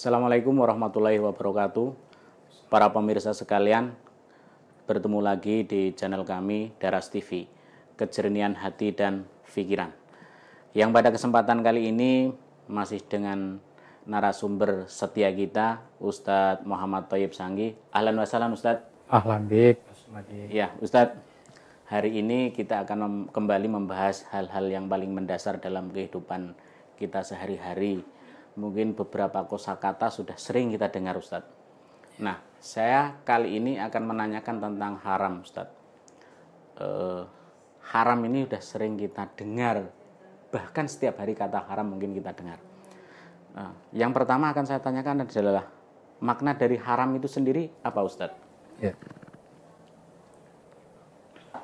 Assalamualaikum warahmatullahi wabarakatuh. Para pemirsa sekalian, bertemu lagi di channel kami Daras TV, Kejernihan Hati dan Pikiran. Yang pada kesempatan kali ini masih dengan narasumber setia kita, Ustadz Muhammad Thoyib Sanggi. Ahlan wa sahlan Ustadz. Ahlan bik, Ya Ustadz, hari ini kita akan kembali membahas hal-hal yang paling mendasar dalam kehidupan kita sehari-hari. Mungkin beberapa kosakata sudah sering kita dengar Ustadz. Nah, saya kali ini akan menanyakan tentang haram Ustadz. Haram ini sudah sering kita dengar, bahkan setiap hari kata haram mungkin kita dengar. Nah, yang pertama akan saya tanyakan adalah makna dari haram itu sendiri apa Ustadz? Ya.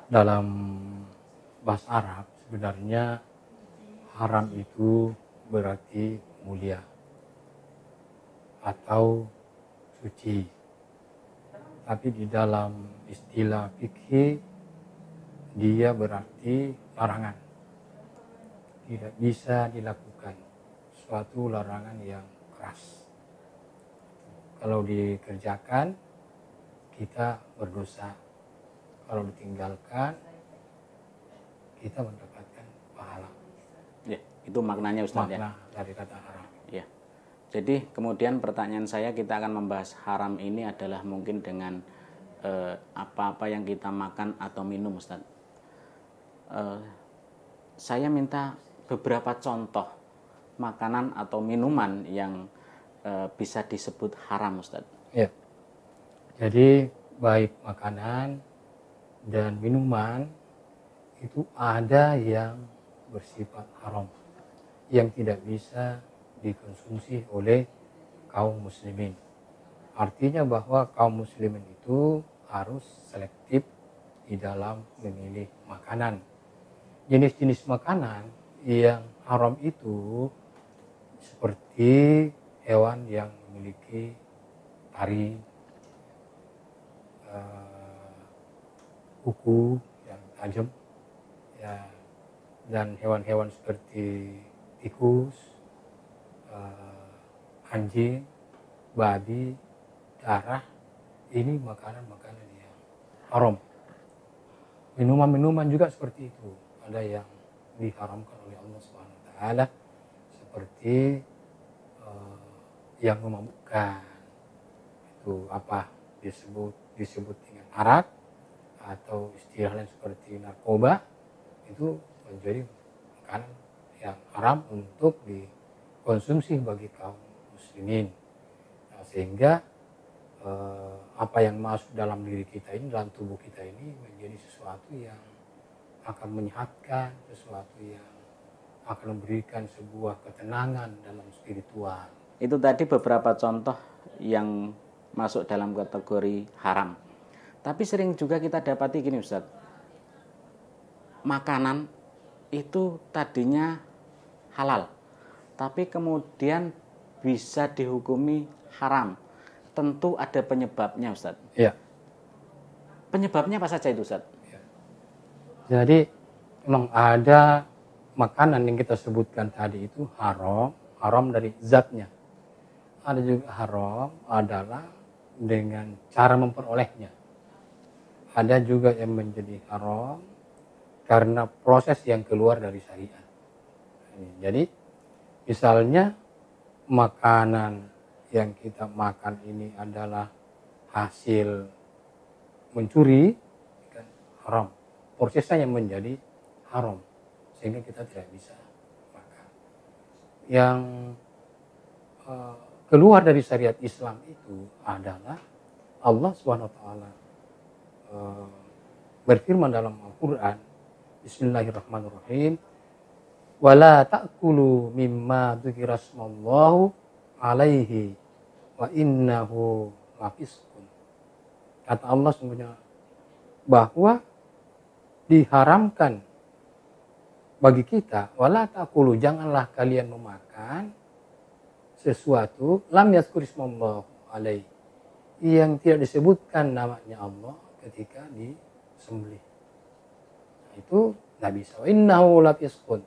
Dalam bahasa Arab sebenarnya haram itu berarti mulia atau suci. Tapi di dalam istilah fikih dia berarti larangan. Tidak bisa dilakukan suatu larangan yang keras. Kalau dikerjakan kita berdosa. Kalau ditinggalkan kita mendapatkan pahala. Ya, itu maknanya Ustaz. Makna dari kata haram. Ya. Jadi kemudian pertanyaan saya, kita akan membahas haram ini adalah mungkin dengan apa-apa yang kita makan atau minum Ustaz. Saya minta beberapa contoh makanan atau minuman yang bisa disebut haram Ustaz. Ya. Jadi baik makanan dan minuman itu ada yang bersifat haram, yang tidak bisa dikonsumsi oleh kaum muslimin. Artinya bahwa kaum muslimin itu harus selektif di dalam memilih makanan. Jenis-jenis makanan yang haram itu seperti hewan yang memiliki taring, kuku yang tajam, ya, dan hewan-hewan seperti tikus, anjing, babi, darah, ini makanan-makanan yang haram. Minuman-minuman juga seperti itu, ada yang diharamkan oleh Allah SWT, seperti yang memabukkan, itu apa disebut dengan arak, atau istilahnya seperti narkoba, itu menjadi makanan yang haram untuk dikonsumsi bagi kaum muslimin. Nah, sehingga apa yang masuk dalam diri kita ini, dalam tubuh kita ini menjadi sesuatu yang akan menyehatkan, sesuatu yang akan memberikan sebuah ketenangan dalam spiritual. Itu tadi beberapa contoh yang masuk dalam kategori haram. Tapi sering juga kita dapati gini Ustaz, makanan itu tadinya halal, tapi kemudian bisa dihukumi haram. Tentu ada penyebabnya Ustaz. Ya. Penyebabnya apa saja itu Ustaz? Ya. Jadi memang ada makanan yang kita sebutkan tadi itu haram dari zatnya. Ada juga haram adalah dengan cara memperolehnya. Ada juga yang menjadi haram karena proses yang keluar dari syariat. Jadi misalnya makanan yang kita makan ini adalah hasil mencuri, kan haram. Prosesnya yang menjadi haram sehingga kita tidak bisa makan. Yang keluar dari syariat Islam itu adalah Allah SWT berfirman dalam Al-Quran, Bismillahirrahmanirrahim, wala ta'kulu mimma dzukira smallahu alaihi wa innahu lafisqun. Kata Allah sungguhnya bahwa diharamkan bagi kita, wala ta'kulu, janganlah kalian memakan sesuatu lam yazkur ismallahu alaihi, yang tidak disebutkan namanya Allah ketika disembelih. Nah, itu tidak bisa. Innahu lafisqun,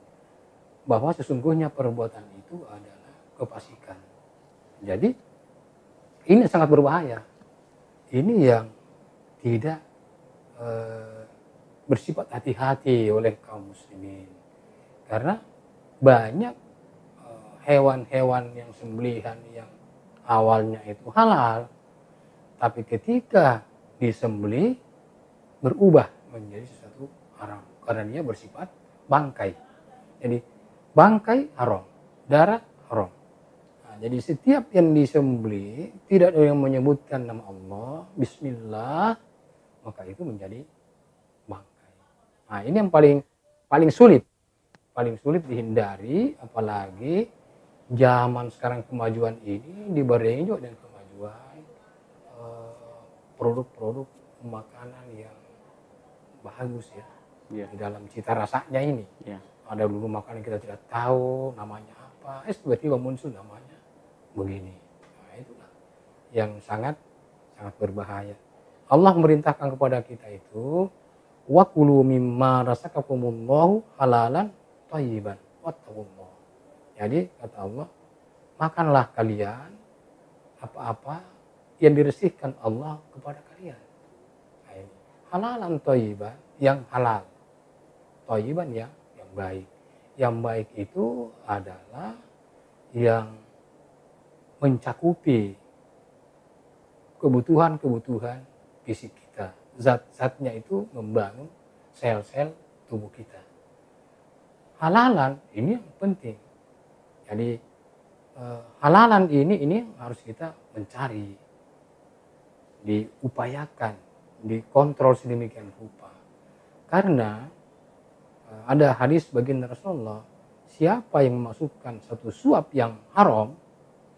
bahwa sesungguhnya perbuatan itu adalah kefasikan. Jadi ini sangat berbahaya. Ini yang tidak bersifat hati-hati oleh kaum muslimin. Karena banyak hewan-hewan yang sembelihan yang awalnya itu halal, tapi ketika disembelih berubah menjadi sesuatu haram karena dia bersifat bangkai. Jadi bangkai haram, darah haram. Nah, jadi setiap yang disembelih tidak ada yang menyebutkan nama Allah, Bismillah, maka itu menjadi bangkai. Nah, ini yang paling sulit dihindari, apalagi zaman sekarang kemajuan ini dibarengi juga dengan kemajuan produk-produk makanan yang bagus ya. Di dalam cita rasanya ini. Ada dulu makanan kita tidak tahu namanya apa, tiba-tiba muncul namanya begini. Nah, itulah yang sangat berbahaya. Allah merintahkan kepada kita itu, wa kulu mimma razaqakumullahu halalan thayyiban wattaqullah. Jadi kata Allah, makanlah kalian apa-apa yang diresihkan Allah kepada kalian. Nah, ini halalan thayyiban, yang halal. Thayyiban yang baik. Yang baik itu adalah yang mencakupi kebutuhan fisik kita. Zat-zatnya itu membangun sel-sel tubuh kita. Halalan ini yang penting. Jadi halalan ini harus kita mencari, diupayakan, dikontrol sedemikian rupa. Karena ada hadis baginda Rasulullah, siapa yang memasukkan satu suap yang haram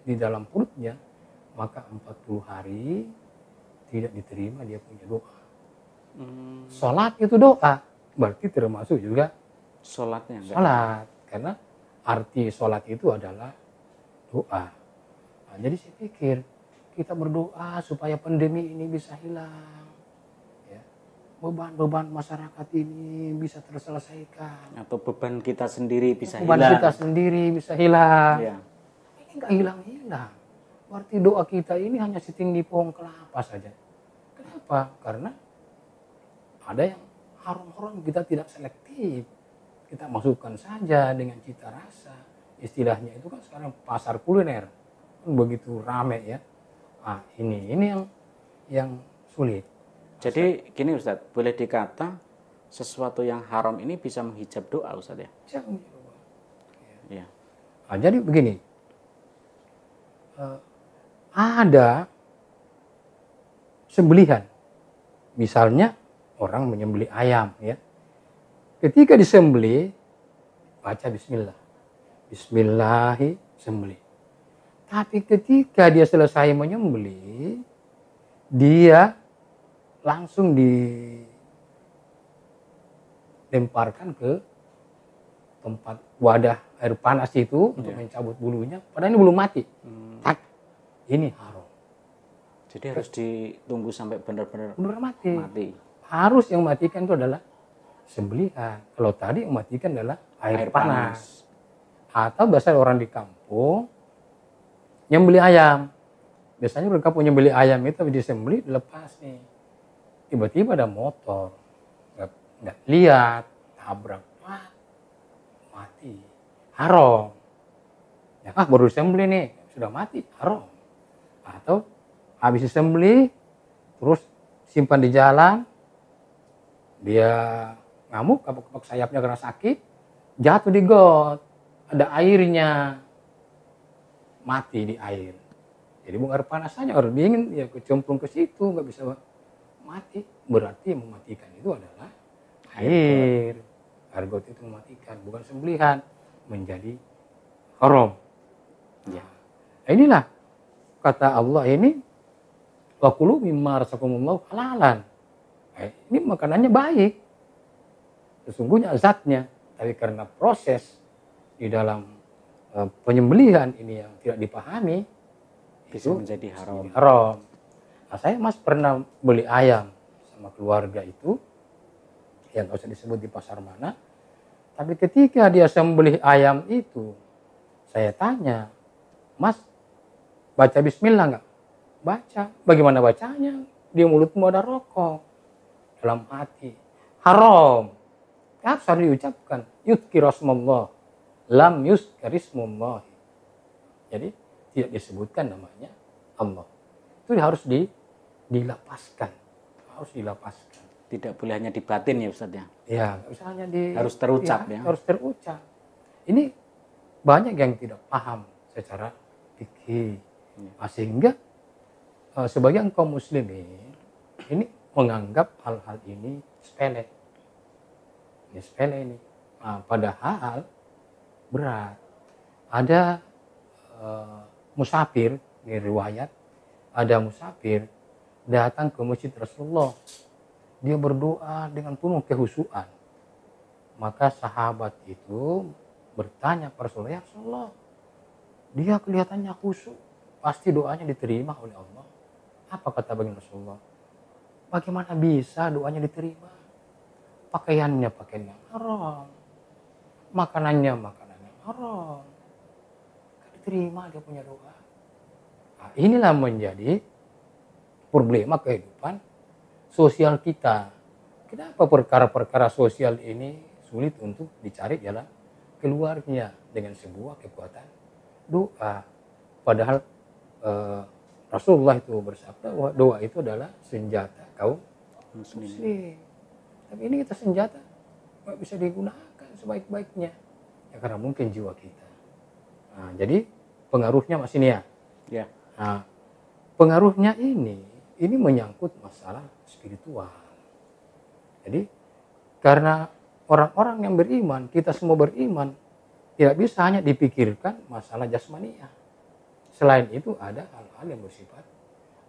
di dalam perutnya, maka 40 hari tidak diterima dia punya doa. Sholat itu doa, berarti termasuk juga sholatnya. Sholat, karena arti sholat itu adalah doa. Nah, jadi saya pikir kita berdoa supaya pandemi ini bisa hilang. Beban-beban masyarakat ini bisa terselesaikan. Atau beban kita sendiri bisa hilang. Beban kita sendiri bisa hilang. Ya. Ini nggak hilang-hilang. Berarti doa kita ini hanya setinggi pohon kelapa saja. Kenapa? Karena ada yang haram-haram kita tidak selektif. Kita masukkan saja dengan cita rasa. Istilahnya itu kan sekarang pasar kuliner. Kan begitu rame ya. Ah, ini yang sulit. Jadi gini Ustadz, boleh dikata sesuatu yang haram ini bisa menghijab doa Ustadz ya? Bisa menghijab doa. Ya. Nah, jadi begini, ada sembelihan, misalnya orang menyembelih ayam ya, ketika disembelih baca Bismillah, Bismillahi sembelih. Tapi ketika dia selesai menyembelih, dia langsung dilemparkan ke tempat wadah air panas itu untuk mencabut bulunya. Padahal ini belum mati. Tak, ini haram. Jadi harus ditunggu sampai benar-benar mati. Harus yang matikan itu adalah sembelihan. Kalau tadi yang matikan adalah air panas. Atau biasanya orang di kampung nyembelih ayam. Biasanya orang kampung nyembelih ayam itu disembelih dilepas nih. Tiba-tiba ada motor, nggak lihat, tabrak, mati, haram. Ya, baru disembelih nih, sudah mati, haram. Atau habis disembelih, terus simpan di jalan, dia ngamuk, kapak sayapnya karena sakit, jatuh di got, ada airnya, mati di air. Jadi bukan air panas saja, air dingin, ya kecemplung ke situ, nggak bisa mati. Berarti yang mematikan itu adalah air got itu mematikan, bukan sembelihan, menjadi haram. Ya. Nah, inilah kata Allah ini, wa kulu mimma razaqakumullahu halalan. Ini makanannya baik, sesungguhnya zatnya, tapi karena proses di dalam penyembelihan ini yang tidak dipahami, bisa itu menjadi haram. Nah, saya pernah beli ayam sama keluarga itu, yang nggak usah disebut di pasar mana. Tapi ketika dia sembelih ayam itu, saya tanya, Mas, Baca bismillah nggak? Baca. Bagaimana bacanya? Di mulutmu ada rokok. Dalam hati. Haram. Harus diucapkan. Yudhkirasmallah. Lam yuzkarismullah. Jadi tidak disebutkan namanya Allah. Itu harus dilapaskan. Harus dilapaskan. Tidak boleh hanya di batin ya Ustaz ya. Ya, misalnya harus terucap ya. Harus terucap. Ini banyak yang tidak paham secara fikih. Sehingga sebagian kaum muslimin ini menganggap hal-hal ini sepele. Ini sepele ini. Padahal berat. Ada musafir di riwayat, ada musafir datang ke masjid Rasulullah. Dia berdoa dengan penuh kehusuan. Maka sahabat itu bertanya pada Rasulullah, ya Rasulullah, dia kelihatannya khusyuk, pasti doanya diterima oleh Allah. Apa kata baginda Rasulullah? Bagaimana bisa doanya diterima? Pakaiannya pakaian yang haram, makanannya makanan yang haram, diterima dia punya doa. Nah, inilah menjadi problema kehidupan sosial kita. Kenapa perkara-perkara sosial ini sulit untuk dicari jalan keluarnya dengan sebuah kekuatan doa. Padahal Rasulullah itu bersabda bahwa doa itu adalah senjata kaum muslim. Tapi ini kita senjata nggak bisa digunakan sebaik-baiknya. Ya karena mungkin jiwa kita. Nah, jadi pengaruhnya masih nih ya. Ya. Nah, pengaruhnya ini menyangkut masalah spiritual. Jadi karena orang-orang yang beriman, kita semua beriman, tidak bisa hanya dipikirkan masalah jasmaniah. Selain itu ada hal-hal yang bersifat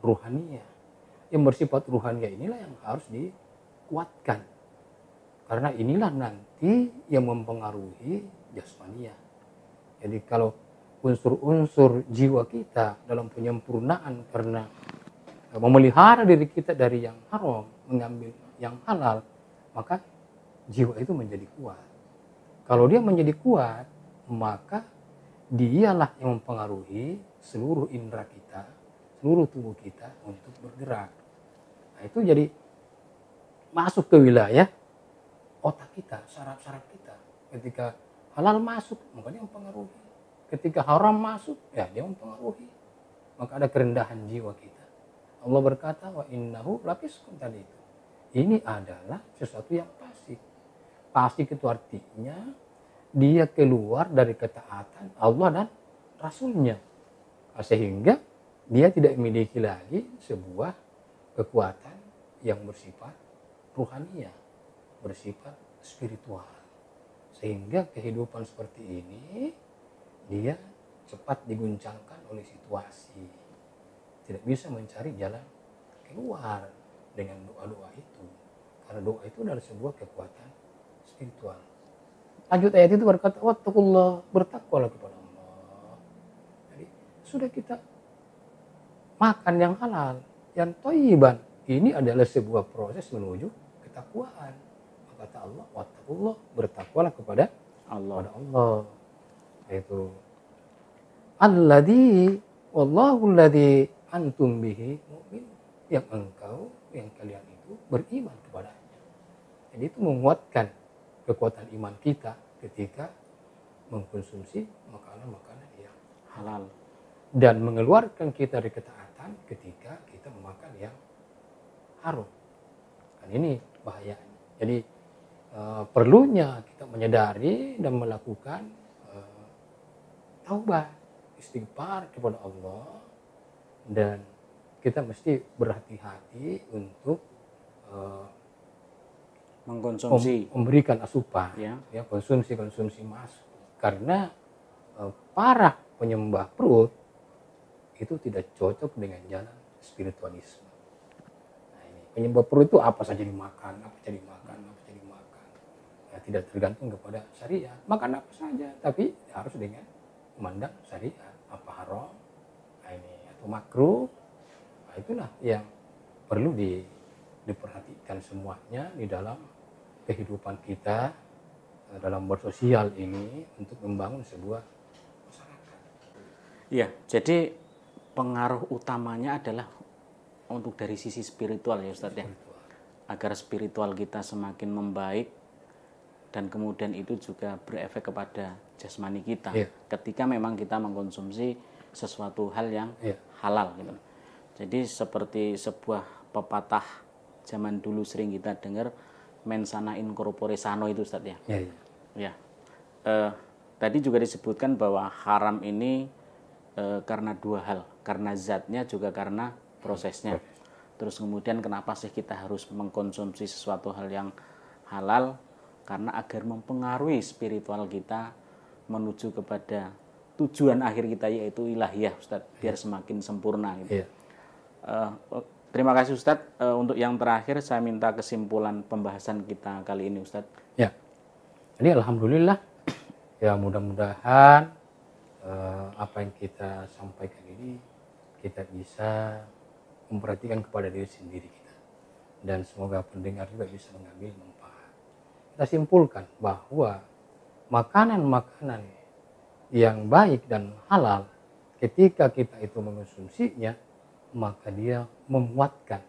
ruhaniyah. Yang bersifat ruhaniyah inilah yang harus dikuatkan. Karena inilah nanti yang mempengaruhi jasmaniah. Jadi kalau unsur-unsur jiwa kita dalam penyempurnaan karena memelihara diri kita dari yang haram, mengambil yang halal, maka jiwa itu menjadi kuat. Kalau dia menjadi kuat, maka dialah yang mempengaruhi seluruh indera kita, seluruh tubuh kita untuk bergerak. Nah, itu jadi masuk ke wilayah otak kita, saraf-saraf kita. Ketika halal masuk, maka dia mempengaruhi. Ketika haram masuk, ya dia mempengaruhi. Maka ada kerendahan jiwa kita. Allah berkata, wa innahu lafiskun tadi itu. Ini adalah sesuatu yang pasif. Pasif itu artinya dia keluar dari ketaatan Allah dan Rasulnya. Sehingga dia tidak memiliki lagi sebuah kekuatan yang bersifat ruhaniyah, bersifat spiritual. Sehingga kehidupan seperti ini dia cepat diguncangkan oleh situasi. Tidak bisa mencari jalan keluar dengan doa-doa itu. Karena doa itu adalah sebuah kekuatan spiritual. Lanjut ayat itu berkata, wattaqullah, bertakwalah kepada Allah. Jadi sudah kita makan yang halal, yang thayyiban. Ini adalah sebuah proses menuju ketakwaan. Kata Allah, wattaqullah, bertakwalah kepada Allah. Itu alladzi wallahu alladzi antum bihi mu'min, yang engkau, yang kalian itu beriman kepadanya. Jadi itu menguatkan kekuatan iman kita ketika mengkonsumsi makanan-makanan yang halal dan mengeluarkan kita dari ketaatan ketika kita memakan yang haram. Kan ini bahayanya. Jadi perlunya kita menyadari dan melakukan taubat, istighfar kepada Allah, dan kita mesti berhati-hati untuk mengkonsumsi, memberikan asupan, ya konsumsi masuk, karena para penyembah perut itu tidak cocok dengan jalan spiritualisme. Nah, ini penyembah perut itu apa saja dimakan, apa saja dimakan. Ya, tidak tergantung kepada syariat, makan apa saja, tapi harus dengan memandang syariat, apa haram, nah ini atau makruh. Nah, itulah yang perlu diperhatikan semuanya di dalam kehidupan kita, dalam bersosial ini untuk membangun sebuah masyarakat. Ya, jadi pengaruh utamanya adalah untuk dari sisi spiritual ya Ustadz ya. Agar spiritual kita semakin membaik dan kemudian itu juga berefek kepada jasmani kita. Ketika memang kita mengkonsumsi sesuatu hal yang halal gitu. Jadi seperti sebuah pepatah zaman dulu sering kita dengar, mensana in corpore sano itu Ustadz ya. Ya. Tadi juga disebutkan bahwa haram ini karena dua hal, karena zatnya juga karena prosesnya. Terus kemudian kenapa sih kita harus mengkonsumsi sesuatu hal yang halal? Karena agar mempengaruhi spiritual kita menuju kepada tujuan akhir kita yaitu ilahiyah Ustadz, biar semakin sempurna gitu. Terima kasih Ustadz. Untuk yang terakhir saya minta kesimpulan pembahasan kita kali ini Ustadz. Ya, jadi alhamdulillah ya mudah-mudahan apa yang kita sampaikan ini kita bisa memperhatikan kepada diri sendiri kita, dan semoga pendengar juga bisa mengambil manfaat. Kita simpulkan bahwa makanan-makanan yang baik dan halal ketika kita itu mengonsumsinya, maka dia menguatkan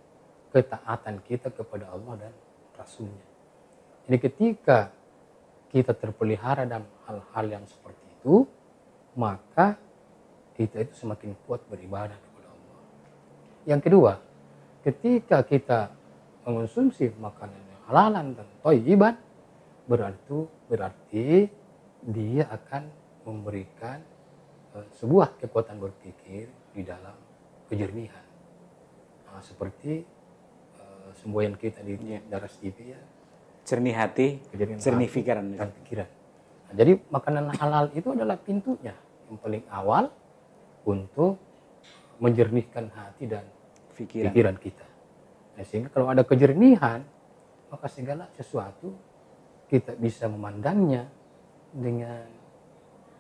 ketaatan kita kepada Allah dan Rasulnya. Jadi ketika kita terpelihara dalam hal-hal yang seperti itu, maka kita itu semakin kuat beribadah kepada Allah. Yang kedua, ketika kita mengonsumsi makanan yang halalan dan thayyiban, berarti dia akan memberikan sebuah kekuatan berpikir di dalam kejernihan. Nah, seperti semboyan kita di Daras TV ya. Jernih hati, jernih pikiran. Dan pikiran. Nah, jadi makanan halal itu adalah pintunya yang paling awal untuk menjernihkan hati dan pikiran kita. Nah, sehingga kalau ada kejernihan, maka segala sesuatu kita bisa memandangnya dengan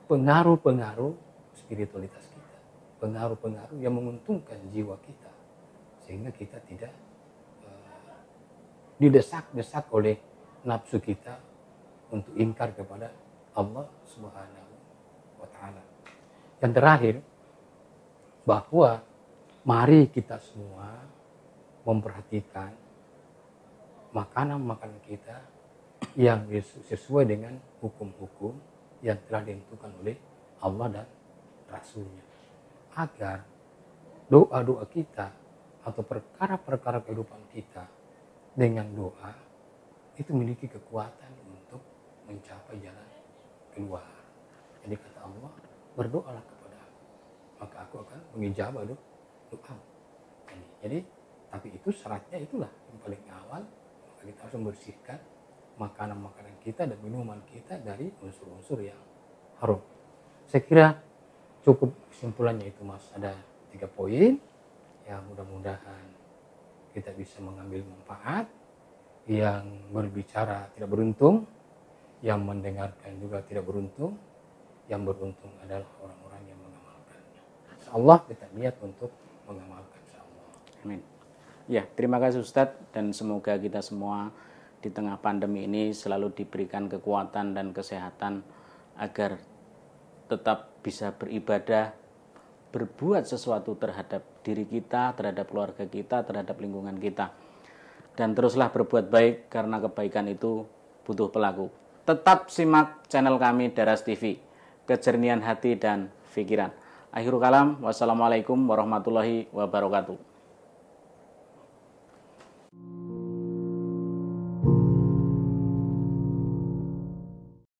pengaruh-pengaruh spiritualitas kita, pengaruh-pengaruh yang menguntungkan jiwa kita, sehingga kita tidak didesak-desak oleh nafsu kita untuk ingkar kepada Allah Subhanahu wa Ta'ala. Yang terakhir, bahwa mari kita semua memperhatikan makanan-makanan kita yang sesuai dengan hukum-hukum yang telah ditentukan oleh Allah dan Rasulnya, agar doa-doa kita atau perkara-perkara kehidupan kita dengan doa itu memiliki kekuatan untuk mencapai jalan keluar. Jadi kata Allah, berdoalah kepada aku, maka aku akan mengijabah doamu. Jadi tapi itu syaratnya itulah yang paling awal, maka kita harus membersihkan makanan-makanan kita dan minuman kita dari unsur-unsur yang haram. Saya kira cukup kesimpulannya itu Mas, ada 3 poin. Ya mudah-mudahan kita bisa mengambil manfaat. Yang berbicara tidak beruntung, yang mendengarkan juga tidak beruntung, yang beruntung adalah orang-orang yang mengamalkannya. Insyaallah kita niat untuk mengamalkan, insyaallah. Amin. Ya, terima kasih Ustadz, dan semoga kita semua di tengah pandemi ini selalu diberikan kekuatan dan kesehatan agar tetap bisa beribadah, berbuat sesuatu terhadap diri kita, terhadap keluarga kita, terhadap lingkungan kita. Dan teruslah berbuat baik, karena kebaikan itu butuh pelaku. Tetap simak channel kami Daras TV, kejernihan hati dan pikiran. Akhirul kalam, wassalamualaikum warahmatullahi wabarakatuh.